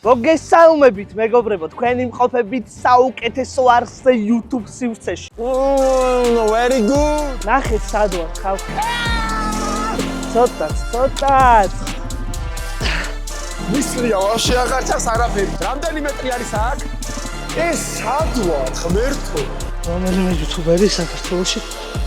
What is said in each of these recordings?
მოგესალმებით მეგობრებო, თქვენი მყოფებით საუკეთესო არსზე YouTube სივრცეში. Very good. ნახეთ სად ვარ ხალხი. ცოტაც. მისლია ვაფშე აღარჩას არაფერი. რამდენი მეტრი არის აქ? ეს სად ვარ, ღმერთო? რომელიმე YouTuber-ი საქართველოში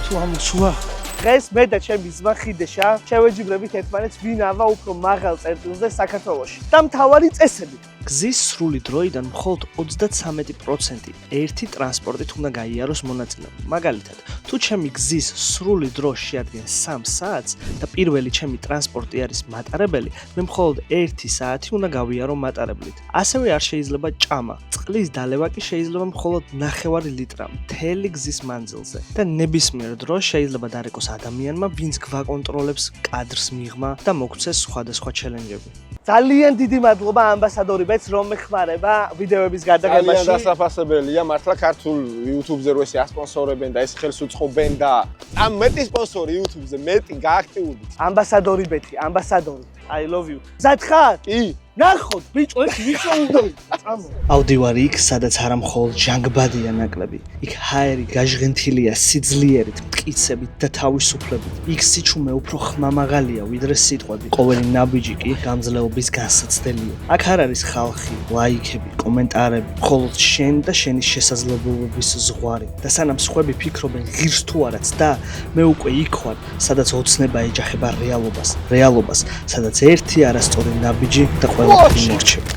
თუ ამოსულა. დღეს მე და ჩემი ძმა ხიდეშა შევეჯიბრებით ერთმანეთს ვინ ავა უფრო მაღალ წერტილზე საქართველოში. და მთავარი წესები. გზის სრული დროიდან მხოლოდ 33% ერთი ტრანსპორტით უნდა გაიაროს მონაწილეობა. მაგალითად, თუ ჩემი გზის სრული დრო შეადგენს 3 საათს და პირველი ჩემი ტრანსპორტი არის მატარებელი, მე მხოლოდ 1 საათი უნდა გავიარო მატარებლით. ასევე არ შეიძლება ჭამა. წყლის დალევა კი შეიძლება მხოლოდ 9 ლიტრა მთელი გზის მანძილზე. და ნებისმიერ დროს შეიძლება დარეკოს ადამიანმა, ვინც გვაკონტროლებს კადრს მიღმა და მოგცეს სხვადასხვა ჩელენჯები. ძალიან დიდი მადლობა ამბასადორი ბეც რომ მეხმარება ვიდეოების გადაღებაში. ძალიან დასაფასებელია მართლა ქართულ YouTube-ზე რო ესე ასპონსორებენ და ეს ხელს უწყობენ და ამ მეტი სპონსორი YouTube-ზე მეტი გააქტიურდით. ამბასადორი ბეთი, ამბასადორი. I love you. ზად ხარ? კი. ნახოთ, ბიჭო, ეს ვისო უნდა. წამო. ავდივარი იქ, სადაც არა მხოლოდ ჟანგბადია ნაკლები. იქ ჰაერი გაჟღენთილია სიძლიერით, მტკიცებით და თავისუფლებით. იქ სიჩუმე უფრო ხმამაღალია ვიდრე სიტყვები. ყოველი ნაბიჯი კი გამძლეობის განსაცდელია. აქ არ არის ხალხი, ლაიქები, კომენტარები, მხოლოდ შენ და შენი შესაძლებლობების ზღვარი. და სანამ სხვები ფიქრობენ ღირს თუ არაც და მე უკვე იქ ვარ, sadაც ოცნება ეჯახება რეალობას, სადაც ერთი არასწორი ნაბიჯი და ყველაფერი მორჩება.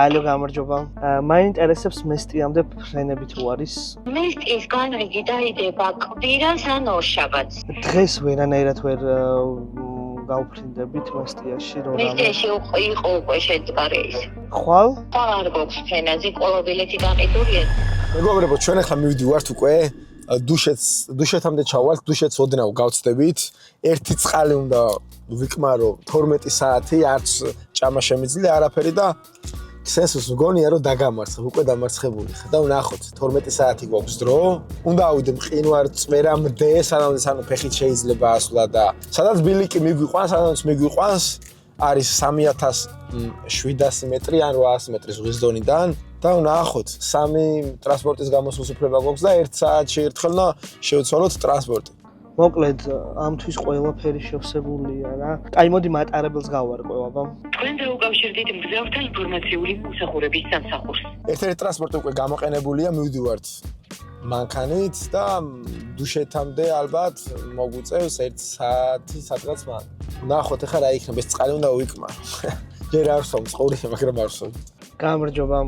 ალო გამარჯობა. მაინტერესებს მესტიამდე ფრენები თუ არის? მესტის განრიგი დაიდება კვირას ან ორშაბათს. დღეს ვერანაირად ვერ გავფრინდებით მესტიაში რომ მესტიაში იყო უკვე შედგარი ის. ხვალ? არ გვაქვს ფრენაზე, ყველა ბილეთი გაყიდულია. მეგობრებო, ჩვენ ახლა მივდივართ უკვე დუშეთამდე ჩავალთ, დუშეთს ოდნავ გავწდებით. ერთი წყალი უნდა ვიკმარო 12 საათი, არც ჭამა შემიძლია არაფერი და სენსს მგონია რომ დაგამარცხებ, უკვე დამარცხებული ხარ და ვნახოთ 12 საათი გვაქვს დრო. უნდა ავიდე მყინვარ წვერამდე, სანამ ფეხით შეიძლება ასვლა და სადაც ბილიკი მიგვიყვანს, სადაც მიგვიყვანს არის 3700 მეტრი ან 800 მეტრის ზღვის დონიდან. და ვნახოთ, 3 ტრანსპორტის გამოსვლის უფლება გვაქვს და 1 საათში ერთხელ და შევცვალოთ ტრანსპორტი. მოკლედ, ამთვის ყველაფერი შევსებულია რა. აი მოდი მატარებელს გავარკვევ. თქვენ დაუკავშირდით მგზავრთა ინფორმაციული მომსახურების სამსახურს. ერთ-ერთი ტრანსპორტი უკვე გამოყენებულია, მივდივართ მანქანით და დუშეთამდე ალბათ მოგვიწევს 1 საათი სადღაც მან. ვნახოთ ახლა რა იქნება, ეს წყალი უნდა ვიკმარო. ჯერ არ ვსვამ წყურია, მაგრამ არ ვსვამ. გამარჯობა.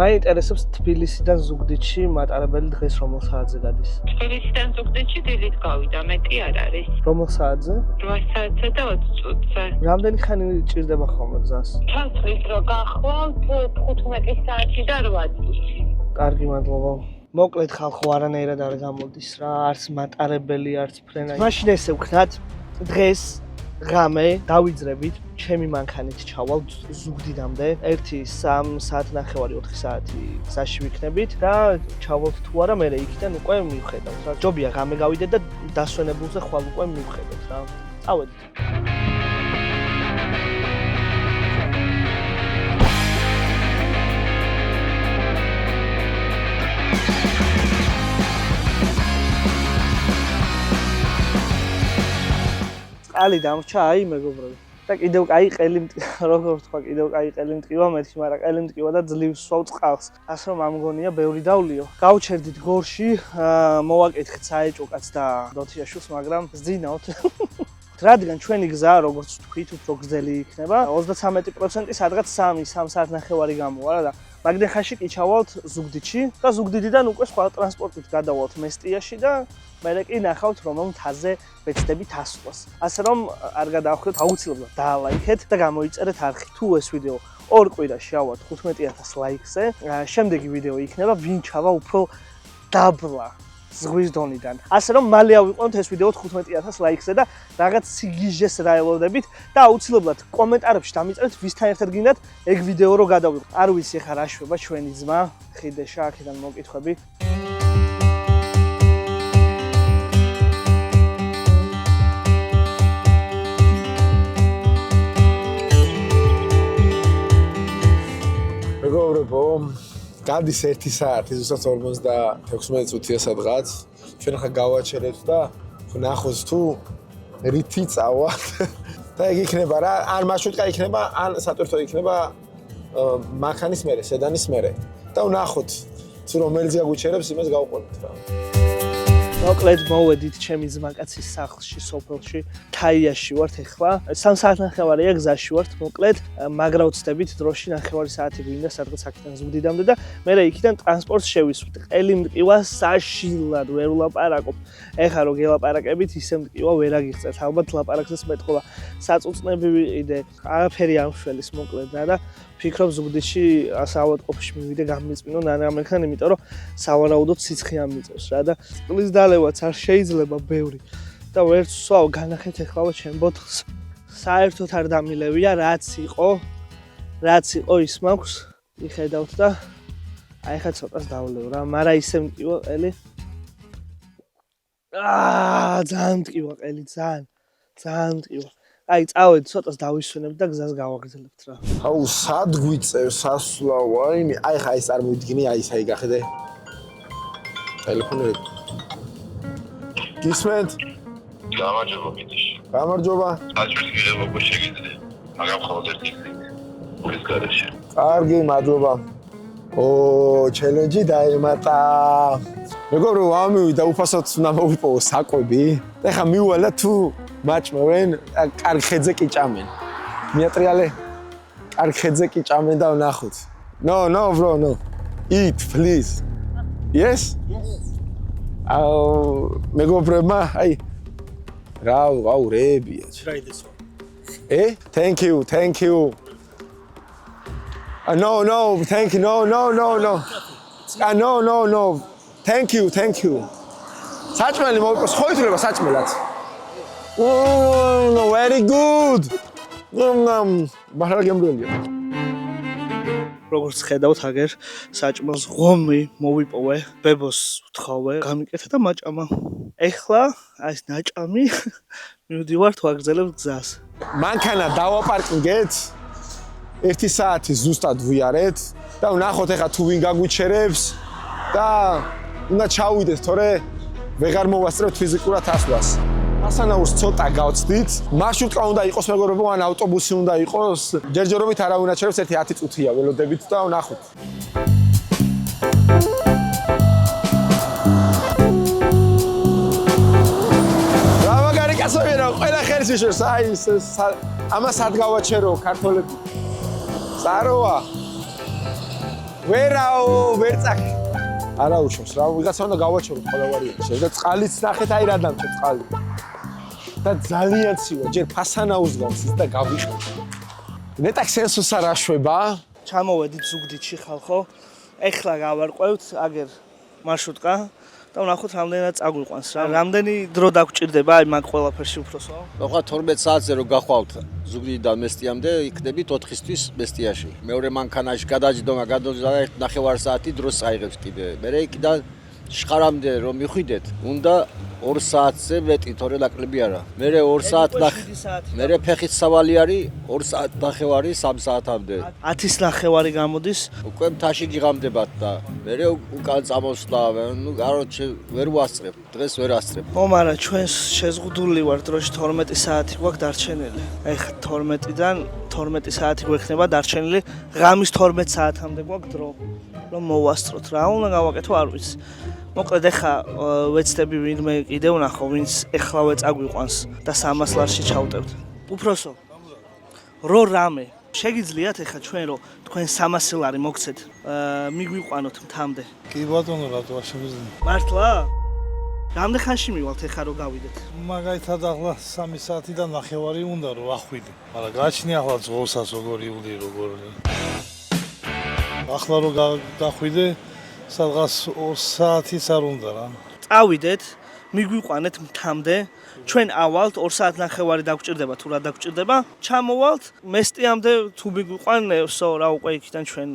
მაინტერესებს თბილისიდან ზუგდიდში მატარებელი დღეს რომელ საათზე გადის? თბილისიდან ზუგდიდში დილით გავიდა, მეტი არ არის. რომელ საათზე? 8 საათზე და 20 წუთზე. რამდენი ხანი ჭირდება ხოლმე გზას? თავს რო გახლავთ 15 საათი და 8 წუთი. კარგი, მადლობა. მოკლედ ხალხო არანაირად არ გამოდის რა, არც მატარებელი, არც ფრენა. მაშინ ესე ვქნათ, დღეს ღამე დავიძრებით, ჩემი მანქანით ჩავალ ზუგდიდამდე. 1-3 საათი ნახევარი 4 საათი გზაში ვიქნებით და ჩავალთ თუ არა, მე იქიდან უკვე მივხედავთ რა. ჯობია ღამე გავიდეთ და დასვენებულზე ხვალ უკვე მივხედავთ რა. წავედით. ალი დამრჩა, აი მეგობრებო. და კიდევ კაი ყელი როგორ ვთქვა, კიდევ კაი ყელი მტკივა მეთქი, მაგრამ ყელი მტკივა და ძლივს სვავ წყალს. ასე რომ ამგონია ბევრი დავლიო. გავჩერდით გორში, მოვაკითხეთ საეჭოკაც და დოთიაშვილს, მაგრამ ზძინავთ. რადგან ჩვენი გზა, როგორც თქვით, უფრო გრძელი იქნება, 33% სადღაც 3 საათ ნახევარი გამოვა და მაგდენ ხანში კი ჩავალთ ზუგდიდში და ზუგდიდიდან უკვე სხვა ტრანსპორტით გადავალთ მესტიაში და მე კი ნახავთ რომელ მთაზე ვეცდებით ასვლას. ასე რომ არ გადაახვდეთ, აუცილებლად დაალაიქეთ და გამოიწერეთ არხი. თუ ეს ვიდეო 2 კვირაში ავართ 15000 ლაიქზე, შემდეგი ვიდეო იქნება ვინ ჩავა უფრო დაბლა ზღვის დონიდან. ასე რომ მალე ავიყვანოთ ეს ვიდეო 15000 ლაიქზე და რაღაც სიგიჟეს რა ელოდებით და აუცილებლად კომენტარებში დამიწერეთ ვისთან ერთად გინდათ ეგ ვიდეო რო გადავიღოთ. არ ვიცი ხა რა შვება ჩვენი ძმა ხიდეშა აქედან მოკითხვები. გადის 1 საათი, ზუსტად 56 წუთია სადღაც. ჩვენ ხა გავაჩერეთ და ვნახოთ თუ რითი წავალთ. და ეგ იქნება რა, ან მარშრუტკა იქნება, ან სატვირთო იქნება მანქანის მერე, სედანის მერე. და ვნახოთ თუ რომელიც გაგვიჩერებს, იმას გავყვებით რა. მოკლედ მოვედით ჩემი ძმაკაცის სახლში, სოფელში, თაიაში ვართ ახლა. 3 საათნახევარია გზაში ვართ, მოკლედ, მაგრა ვცდებით დროში ნახევარი საათი გვინდა სადღაც აქედან ზუგდიდამდე და მე იქიდან ტრანსპორტს შევისვით. ყელი მტკივა საშინლად ვერ ვლაპარაკობ. ეხლა რო გელაპარაკებით, ისე მტკივა ვერ აგიღწევთ. ალბათ ლაპარაკსაც მეტყობა. საწუწნები ვიყიდე, არაფერი არ მშველის მოკლედ და ფიქრობ ზუგდიდში საავადმყოფოში მივიდე გამიწმინო ნანამენქან, იმიტომ რომ სავარაუდოდ სიცხე ამიწევს რა და წყლის დალევაც არ შეიძლება ბევრი. და ვერც ვსვავ განახეთ ეხლა ჩემ ბოთლს. საერთოდ არ დამილევია, რაც იყო ის მაქვს, მიხედავთ და აი ხა ცოტას დავლევ რა, მაგრამ ისე მტკივა ყელი. ძალიან მტკივა ყელი, ძალიან მტკივა. აი წავედი ცოტას დავისვენებ და გზას გავაგრძელებთ რა. აუ სად გვიწევს სასვლა ვაიმე, აი ხა ის წარმოიდგინე, აი საი გახედე. ტელეფონი გისმენთ? გამარჯობა მითიშ. გამარჯობა. აჩვენს მიღება უკვე შეგიძლია. მაგრამ მხოლოდ ერთი ის გარეშე. კარგი, მადლობა. ჩელენჯი დაემატა. მეგობრო, ამივიდა უფასოდ უნდა მოვიპოვო საკვები. და ხა მიუვალა თუ მაჭმევენ, კარგ ხედზე კი ჭამენ. მიატრიალე. კარგ ხედზე კი ჭამენ და ვნახოთ. No, bro, no. Eat, please. Yes? მეგობრებმა, აი აუ რეებია. Try this one. Thank you. No, thank you. No. No. Thank you. საჭმელი მოვიყოს, ხო ითვლება საჭმელად. No, very good. მაღალგემრიელია. როგორც ხედავთ, აგერ საჭმელს ღომი მოვიპოვე, ბებოს ვთხოვე, გამიკეთა და მაჭამა. ეხლა აი ეს ნაჭამი მივდივართ ვაგრძელებთ გზას. მანქანა დავაპარკინგეთ. 1 საათი ზუსტად ვიარეთ და ვნახოთ ეხა თუ ვინ გაგვიჩერებს და უნდა ჩავიდეთ, თორე ვეღარ მოვასწრებთ ფიზიკურად ასვლას. ასანაურს ცოტა გავცდით. მარშრუტკა უნდა იყოს მეგობრებო, ან ავტობუსი უნდა იყოს. ჯერჯერობით არავინ აჩერებს, 10 წუთია ველოდებით და ვნახოთ. რა მაგარი კაცებია რა, ყველა ხელს იშურს, აი ამას სად გავაჩერო ქართველები. საროა. ვერ წაკ. არა უშავს რა, ვიღაცა უნდა გავაჩეროთ ყველა ვარიანტი. და წყალიც ნახეთ, აი რა დამჭე წყალი. და ძალიან ცივა, ჯერ ფასანაურს გავცით და გავიყო. ნეტაკ სენსოს არ აშვება. ჩამოვედით ზუგდიდში ხალხო. ეხლა გავარკვევთ აგერ მარშრუტკა და ვნახოთ რამდენად წაგვიყვანს რა. რამდენი დრო დაგჭირდება აი მაგ ყველაფერში უფროსო? ხო 12 საათზე რო გახვალთ ზუგდიდიდან მესტიამდე, იქნებით 4-ისთვის მესტიაში. მეორე მანქანაში გადაჯდომა და 1.5 საათი დროს აიღებს კიდე. მერე იქიდან შხარამდე რომ მიხვიდეთ, უნდა 2 საათზე მეტი, თორე ნაკლები არა. მერე 2 საათ მერე ფეხით სავალი არის 2 საათ ნახევარი 3 საათამდე. 10.5 გამოდის. უკვე მთაში გიღამდებათ და მერე უკან წამოსვლა, ნუ კაროჩე ვერ ვასწრებ, დღეს ვერ ასწრებ. ხო, მაგრამ ჩვენ შეზღუდული ვარ დროში 12 საათი გვაქვს დარჩენილი. ეხ 12-დან 12 საათი გვექნება დარჩენილი, ღამის 12 საათამდე გვაქვს დრო, რომ მოვასწროთ რა უნდა გავაკეთო არ ვიცი. მოკლედ ეხა ვეცდები ვინმე კიდე ვნახო, ვინც ეხლავე წაგვიყვანს და 300 ლარში ჩავტევთ. უფროსო, რო რამე შეგიძლიათ ეხა ჩვენ რო თქვენ 300 ლარი მოგცეთ, მიგვიყვანოთ მთამდე. კი ბატონო, რატო არ შეგვიძლია? მართლა? რამდენ ხანში მივალთ ეხა რო გავიდეთ? მაგალითად ახლა 3 საათი და ნახევარი უნდა რომ ახვიდე. მაგრამ გაჩნია ახლა ძღოლსაც როგორ ივლი როგორ. ახლა რო გახვიდე სადღაც 2 საათიც არ უნდა რა. წავიდეთ, მიგვიყვანეთ მთამდე, ჩვენ ავალთ 2 საათნახევარი დაგჭირდება თუ რა დაგჭირდება, ჩამოვალთ მესტიამდე თუ მიგვიყვანებსო რა უკვე იქიდან ჩვენ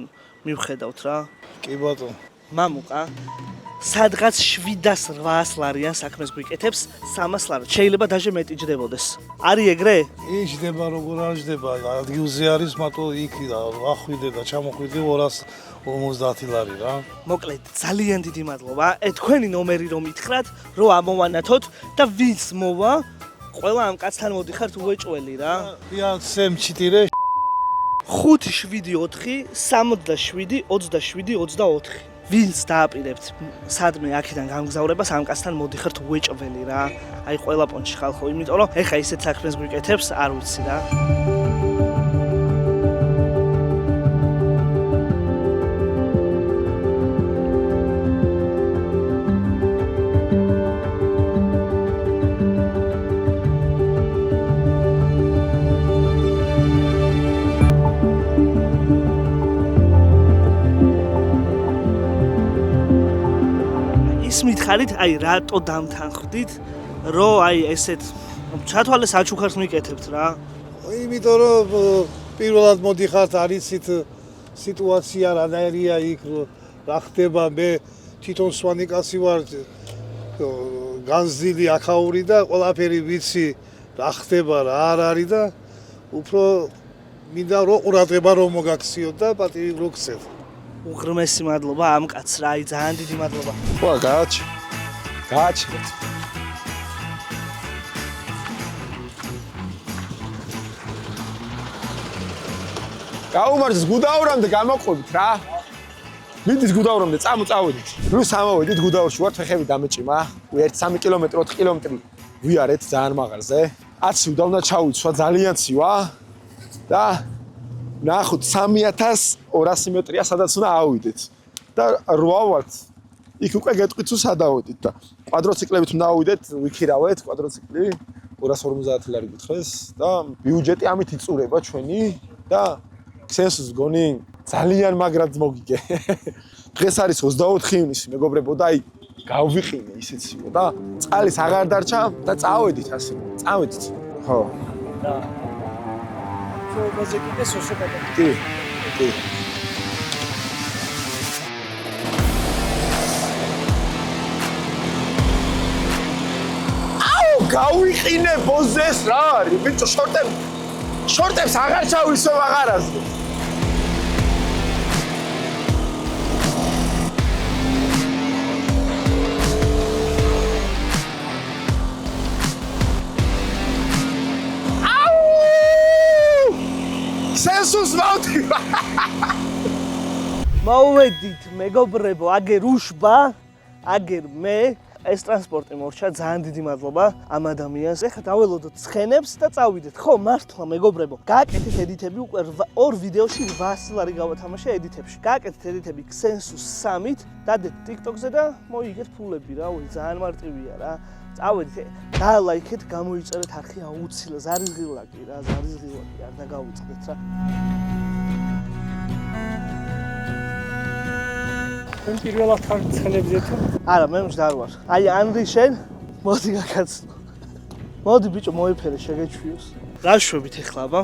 მივხედავთ რა. კი ბატონო. მამუკა სადღაც 700-800 ლარიან საქმეს გვიკეთებს 300 ლარად. შეიძლება დაჟე მეტი ჯდებოდეს. არის ეგრე? იჯდება როგორ არ ჯდება, ადგილზე არის, მარტო იქ ახვიდე და ჩამოხვიდე 250 ლარი რა. მოკლედ, ძალიან დიდი მადლობა. თქვენი ნომერი რომ ითხრათ, რომ ამოვანათოთ და ვინც მოვა, ყველა ამ კაცთან მოდიხართ უეჭველი რა. Я сем 4 574 67 27 24. ვინც დააპირებთ სადმე აქედან გამგზავრებას ამ კაცთან მოდიხართ უეჭველი რა. აი ყველა პონჩი ხალხო, იმიტომ რომ ეხა ისეთ საქმეს გვიკეთებს, არ ვიცი რა. მითხარით, აი რატო დამთანხმდით, რომ აი ესეთ ჩათვალეს აჩუქარს მიკეთებთ რა. იმიტომ რომ პირველად მოდიხართ არიცით სიტუაცია რანაირია იქ რა ხდება, მე თვითონ სვანი კაცი ვარ, განზილი აქაური და ყველაფერი ვიცი რა ხდება, რა არ არის და უფრო მინდა რომ ყურადღება რომ მოგაქციოთ და პატივი რო გცეთ. უღრმესი მადლობა ამ კაცს რა, აი ძალიან დიდი მადლობა. ხო, გააჩ. გაუმარჯოს გუდაურამდე გამოყვებით რა. მიდით გუდაურამდე წავედით. ნუ სამოვედით გუდაურში ვართ, ფეხები დამეჭიმა. 1-3 კილომეტრი, 4 კილომეტრი ვიარეთ ძალიან მაღალზე. 10 უნდა ჩავიცვა ძალიან ცივა და ნახოთ 3200 მეტრია სადაც უნდა ავიდეთ. და 8 ვართ. იქ უკვე გეტყვით თუ სად ავიდეთ და კვადროციკლებით უნდა ავიდეთ, ვიქირავეთ კვადროციკლი 250 ლარი გითხრეს და ბიუჯეტი ამით იწურება ჩვენი და ქსენსს გონი ძალიან მაგრად მოგიგე. დღეს არის 24 ივნისი, მეგობრებო და აი გავვიყინე ისეციო და წყალის აღარ დარჩა და წავედით ასე. წავედით. ხო. და ბაზიკი და სოშოკატა. კი. კი. გავიყინე ბოზეს რა არის? ბიჭო, შორტებს აღარ ჩავისო აღარაზე. სენსუს მოვდი. მოვედით მეგობრებო, აგერ უშბა, აგერ მე. ეს ტრანსპორტი მორჩა, ძალიან დიდი მადლობა ამ ადამიანს. ეხლა დაველოდოთ ცხენებს და წავიდეთ. ხო, მართლა მეგობრებო, გააკეთეთ ედიტები, უკვე 2 ვიდეოში 800 ლარი გავათამაშე ედიტებში. გააკეთეთ ედიტები Xensus 3-ით, დადეთ TikTok-ზე და მოიგეთ ფულები რა, ძალიან მარტივია რა. წავედით, დალაიქეთ, გამოიწერეთ არხი აუცილებლად, ზარიზღილაკი რა, ზარიზღილაკი არ დაგავიწყდეთ რა. თქვენ პირველად ხართ ცხენებზე თუ? არა, მე მჯდარ ვარ. აი ანრი შენ, მოდი გაკაცნო. მოდი ბიჭო, მოიფერე შეგეჩვიოს. რა შვებით ეხლა აბა?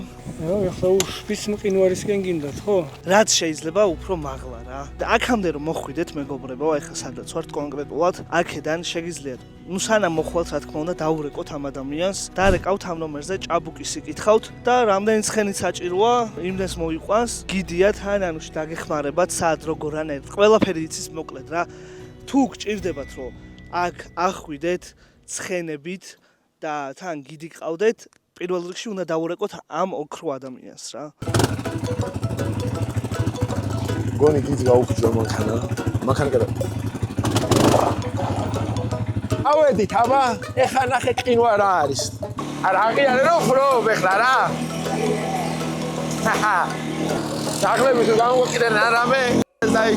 ეხლა უშბის მყინვარისკენ გინდათ, ხო? რაც შეიძლება უფრო მაღლა რა. და აქამდე რომ მოხვიდეთ მეგობრებო, ეხლა სადაც ვართ კონკრეტულად, აქედან შეგიძლიათ. ნუ სანამ მოხვალთ, რა თქმა უნდა, დაურეკოთ ამ ადამიანს, დარეკავთ ამ ნომერზე, ჭაბუკის იკითხავთ და რამდენი ცხენით საჭიროა, იმდენს მოიყვანს, გიდიათ ან ანუში დაგეხმარებათ, სად როგორანაირად. ყველაფერი იცის მოკლედ რა. თუ გჭირდებათ რომ აქ ახვიდეთ ცხენებით და თან გიდი ყავდეთ, პირველ რიგში უნდა დაურეკოთ ამ ოქრო ადამიანს რა. გონი გიძ გაუხჯო მანქანა. მანქანა კერა. ავედით აბა, ეხა ნახე ყინვა რა არის. არა აღიარე რომ ხრობ ეხლა რა. დაღლები თუ გამოვიყიდენ არამე დაი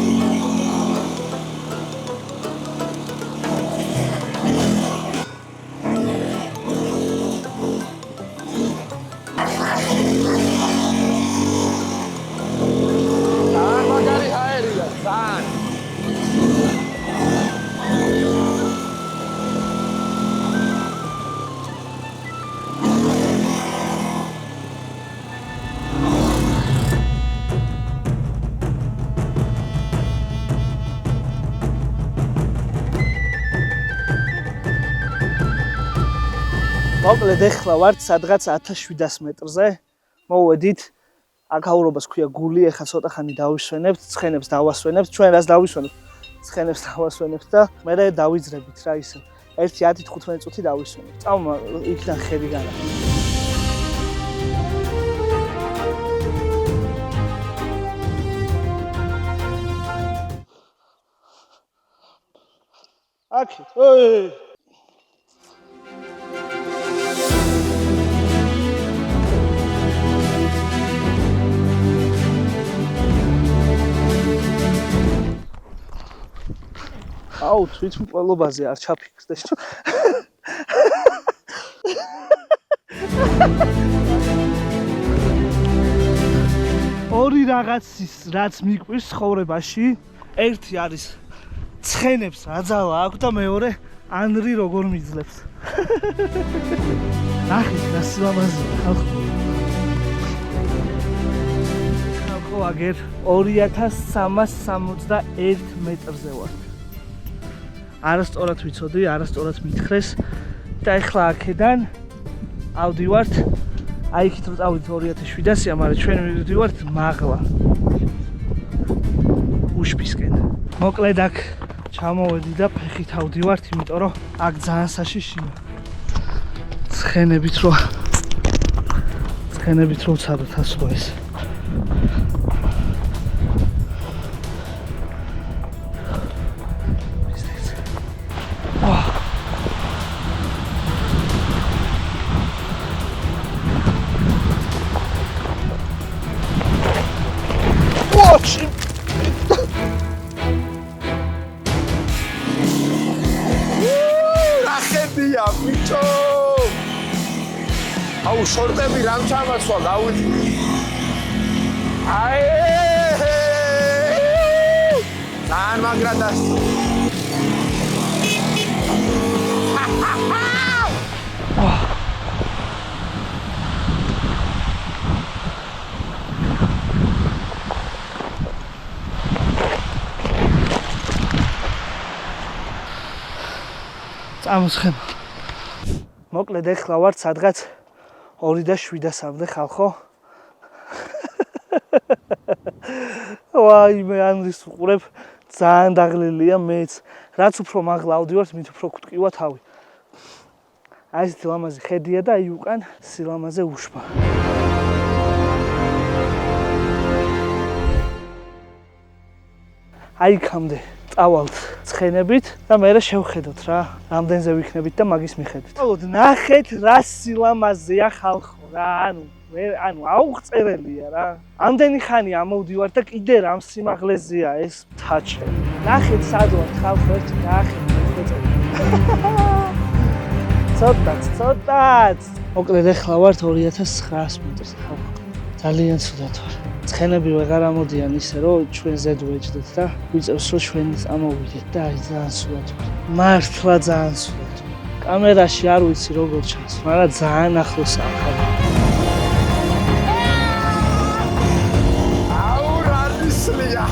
მოკლედ ეხლა ვართ სადღაც 1700 მეტრზე. მოვედით. აქ აურობას ქვია გული, ეხლა ცოტა ხანი დავისვენებთ, ცხენებს დავასვენებთ. ჩვენ რას დავისვენებთ? ცხენებს დავასვენებთ და მერე დავიძრებით რა ისე. 1-10-15 წუთი დავისვენებთ. წავმა იქიდან ხედი განა. აქეთ. აუ, თვითონ ყველობაზე არ ჩაფიქრდეს. ორი რაღაცის რაც მიყვირს ცხოვრებაში, ერთი არის ცხენებს აძალა აქვს და მეორე ანრი როგორ მიძლებს. ნახეთ რა სილამაზეა ხალხო. ხალხო აგერ 2361 მეტრზე ვარ. არასწორად ვიცოდი, არასწორად მითხრეს და ეხლა აქედან ავდივართ აი იქით რომ წავიდით 2700-ია, მაგრამ ჩვენ მივდივართ მაღლა უშბისკენ. მოკლედ აქ ჩამოვედი და ფეხით ავდივართ, იმიტომ რომ აქ ძალიან საშიშია. ცხენებით რო ვცადოთ ასო ეს. ბიჭო აუ შორტები რამ ჩამაცვა გავიდი აი ძალიან მაგრა დასწრო წამოსხენ მოკლედ ეხლა ვარ სადღაც 2:07-მდე ხალხო. ვაი მე ანრის ვყურებ ძალიან დაღლილია მეც. რაც უფრო მაღლა ავდივართ, მით უფრო გვტკივა თავი. აი ეს სილამაზე ხედია და აი უკან სილამაზე უშბა. აი იქამდე წავალთ ცხენებით და მერე შევხედოთ რა, რამდენზე ვიქნებით და მაგის მიხედვით. ალბათ ნახეთ რა სილამაზეა ხალხო რა, ანუ აუღწერელია რა. ამდენი ხანი ამოვდივარ და კიდე რამ სიმაღლეზეა ეს თაჩე. ნახეთ სად ვართ ხალხო, ერთი ნახეთ მოწევი. ცოტაც. მოკლედ ეხლა ვართ 2900 მეტრზე ხალხო. ძალიან ცუდად ვარ. ცხენები ვეღარ ამოდიან ისე რომ ჩვენ ზედ ვეჯდეთ და ვიწევს რომ ჩვენ ამოვიდეთ და აი ძალიან სულად ვარ. მართლა ძალიან სულად. კამერაში არ ვიცი როგორ ჩანს, მაგრამ ძალიან ახლოსაა ხალხო. აუ რა ისლია.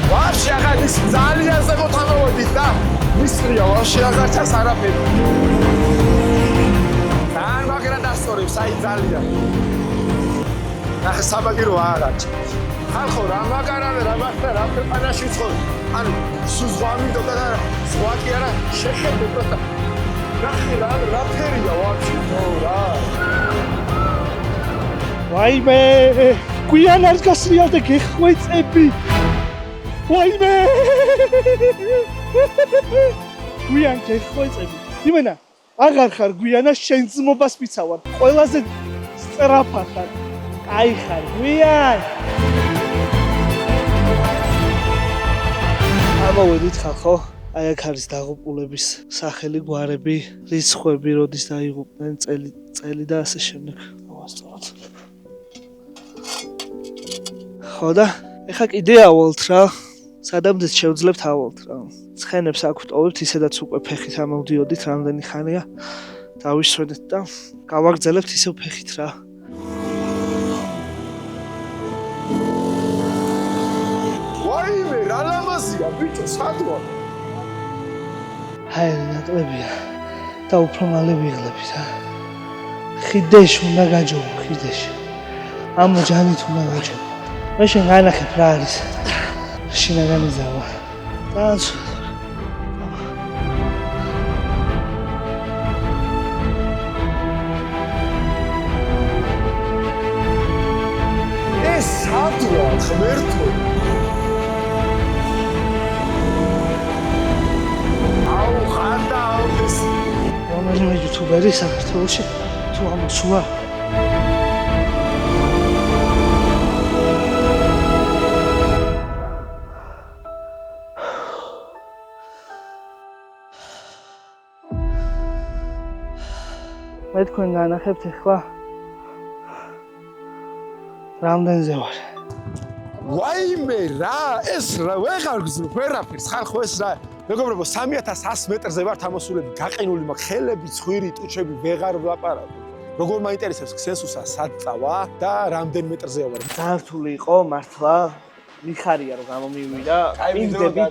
ვაფშე აღარ ის ძალიან ზემოთ ამოვედით და ისლია ვაფშე აღარ ჩანს არაფერი. ძალიან მაგრა დასწორებს, აი ძალიან. ახლა საბაგირო აღარჩა. ხალხო რა მაგარანე რა მაგდა რა ქვეყანაში ცხოვრ. ანუ სუზღვა მინდოდა და ზღვა კი არა შეხედე პროსტა. რა ფერია ვაფშე რა. ვაიმე! გვიან არ გასრიალდე გეხვეწები. ვაიმე! გვიან გეხვეწები. იმენა აღარ ხარ გვიანა შენ ძმობას მიცავარ. ყველაზე სწრაფა ხარ. აი ხარ გვიან. ამოვედით ხალხო. აი აქ არის დაღუპულების სახელი, გვარები, რიცხვები, როდის დაიღუპნენ, წელი და ასე შემდეგ. ავასწოროთ. ხო და ეხა კიდე ავალთ რა. სადამდე შევძლებთ ავალთ რა. ცხენებს აქ ვტოვებთ, ისედაც უკვე ფეხით ამოვდიოდით, რამდენი ხანია. დავისვენეთ და გავაგრძელებთ ისევ ფეხით რა. ვაიმე რა ლამაზია ბიჭო სად ვარ? აი ნაკლებია და უფრო მალე ვიღლებით რა. ხიდეში უნდა გაჯობო, ხიდეში. ამო ჯანით უნდა გაჯობო. მე შენ განახებ რა არის. შინაგანი ზავა. დაანც ეს სათვალ ღმერთო. აუ ხანდა ეს რომელიმე იუთუბერი საქართველოში თუ ამოსულა მე თქვენ განახებთ ახლა რამდენზე ვარ ვაიმე რა ეს რა ვეღარ გზნობ ვერაფერს ხალხო ეს რა მეგობრებო 3100 მეტრზე ვართ ამოსულები გაყინული მაქვს ხელები ცხვირი ტუჩები ვეღარ ვლაპარაკობ როგორ მაინტერესებს ქსენსუსა სად წავა და რამდენ მეტრზეა ვარ ძართული იყო მართლა მიხარია რომ გამომივიდა იმდები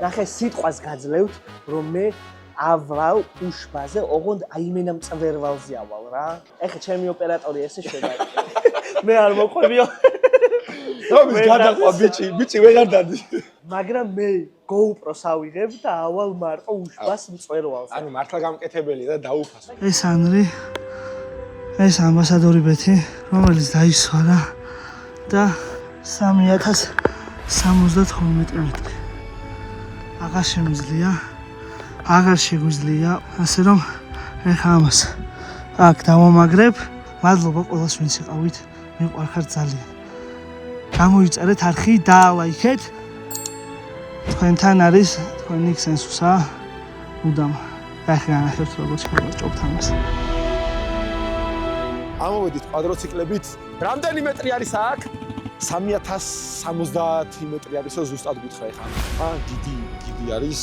ნახე სიტყვას გაძლევთ რომ მე ავალ უშბაზე ოღონდ აიმენა მწვერვალზე ავალ რა ეხა ჩემი ოპერატორი ესე შვება მე არ მოყვებიო რომის გადაყვა ბიჭი ვეღარ დადი მაგრამ მე GoPro-ს ავიღებ და ავალ მარტო უშბას მწვერვალზე ანუ მართლა გამკეთებელი და დაუფასო ეს ანრი ეს ამბასადორი ბეთი რომელიც დაისვა რა და 3072 მეტრი აღარ შემიძლია აღარ შეგვიძლია ასე რომ ეხა ამას აქ დავამაგრებ მადლობა ყველას ვინც იყავით მიყვარხართ ძალიან გამოიწერეთ არხი და ლაიქეთ თქვენთან არის თქვენი ქსენსუსა უდამ ახლა განახებთ როგორც შევჭობთ ამას ამოვედით კვადროციკლებით რამდენი მეტრი არის აქ 3070 მეტრი არისო ზუსტად გითხრა ეხა დიდი არის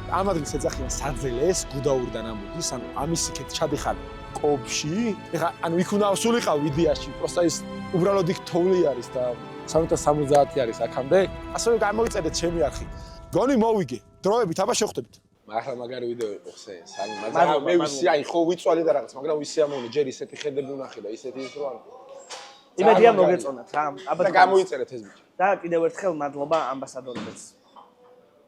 ამ ადგილს ეძახიან საძელეს გუდაურიდან ამოდის ანუ ამის იქეთ ჩადიხარ კობში ეხა ანუ იქ უნდა სულიყავ იდეაში პროსტა ის უბრალოდ იქ თოვლი არის და 370 არის აქამდე ასევე გამოიწერეთ ჩემი არხი გონი მოვიგე დროებით აბა შევხვდებით მართლა მაგარი ვიდეო იყო ხსენს ანუ მაგრამ მე ვისი აი ხო ვიწვალე და რაღაც მაგრამ ვისი ამოვნე ჯერ ისეთი ხედები ვნახე და ისეთი ის რო ანუ იმედია მოგეწონათ რა აბა და გამოიწერეთ ეს ბიჭი და კიდევ ერთხელ მადლობა ამბასადორებს